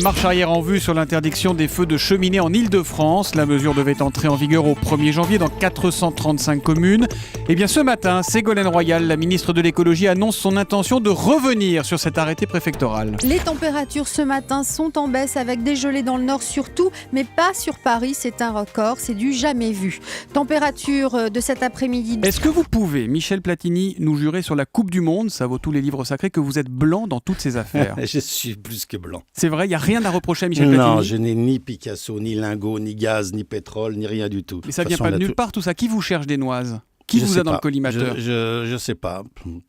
marche arrière en vue sur l'interdiction des feux de cheminée en Île-de-France. La mesure devait entrer en vigueur au 1er janvier dans 435 communes. Et bien ce matin, Ségolène Royal, la ministre de l'écologie, annonce son intention de revenir sur cet arrêté préfectoral. Les températures ce matin sont en baisse avec des gelées dans le nord surtout, mais pas sur Paris. C'est un record, c'est du jamais vu. Température de cet après-midi. Est-ce que vous pouvez, Michel Platini, nous jurer sur la Coupe du Monde, ça vaut tous les livres sacrés, que vous êtes blanc dans toutes ces affaires? Je suis plus que blanc. C'est vrai, il n'y a rien à reprocher à Michel Platini? Non, je n'ai ni Picasso, ni lingot, ni gaz, ni pétrole, ni rien du tout. Mais ça vient pas de nulle part tout ça. Qui vous cherche des noises? Qui vous a dans le collimateur? Je sais pas.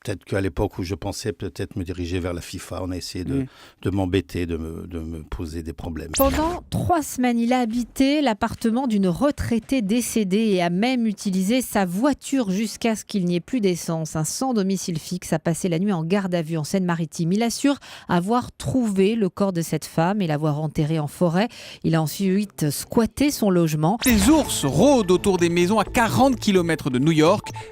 Peut-être qu'à l'époque où je pensais peut-être me diriger vers la FIFA, on a essayé de m'embêter, de me poser des problèmes. Pendant 3 semaines, il a habité l'appartement d'une retraitée décédée et a même utilisé sa voiture jusqu'à ce qu'il n'y ait plus d'essence. Un sans domicile fixe a passé la nuit en garde à vue en Seine-Maritime. Il assure avoir trouvé le corps de cette femme et l'avoir enterré en forêt. Il a ensuite squatté son logement. Des ours rôdent autour des maisons à 40 km de New York.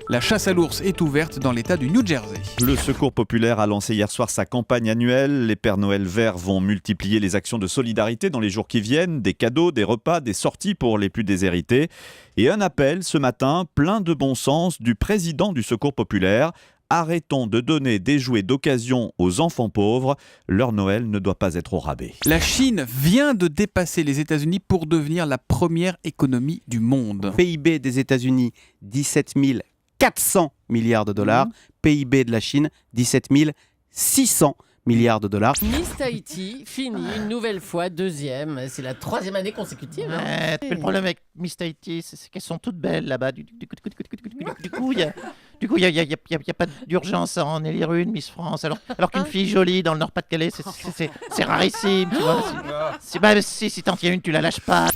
La chasse à l'ours est ouverte dans l'état du New Jersey. Le Secours populaire a lancé hier soir sa campagne annuelle. Les Pères Noël verts vont multiplier les actions de solidarité dans les jours qui viennent. Des cadeaux, des repas, des sorties pour les plus déshérités. Et un appel ce matin, plein de bon sens, du président du Secours populaire. Arrêtons de donner des jouets d'occasion aux enfants pauvres. Leur Noël ne doit pas être au rabais. La Chine vient de dépasser les États-Unis pour devenir la première économie du monde. PIB des États-Unis, 17 400 milliards de dollars. PIB de la Chine, 17 600 milliards de dollars. Miss Tahiti finit une nouvelle fois deuxième. C'est la 3e année consécutive. Mais le problème avec Miss Tahiti, c'est qu'elles sont toutes belles là-bas. Du coup, il n'y a pas d'urgence à en élire une, Miss France. Alors qu'une fille jolie dans le Nord-Pas-de-Calais, c'est rarissime, tu vois. Si t'en tiens une, tu la lâches pas.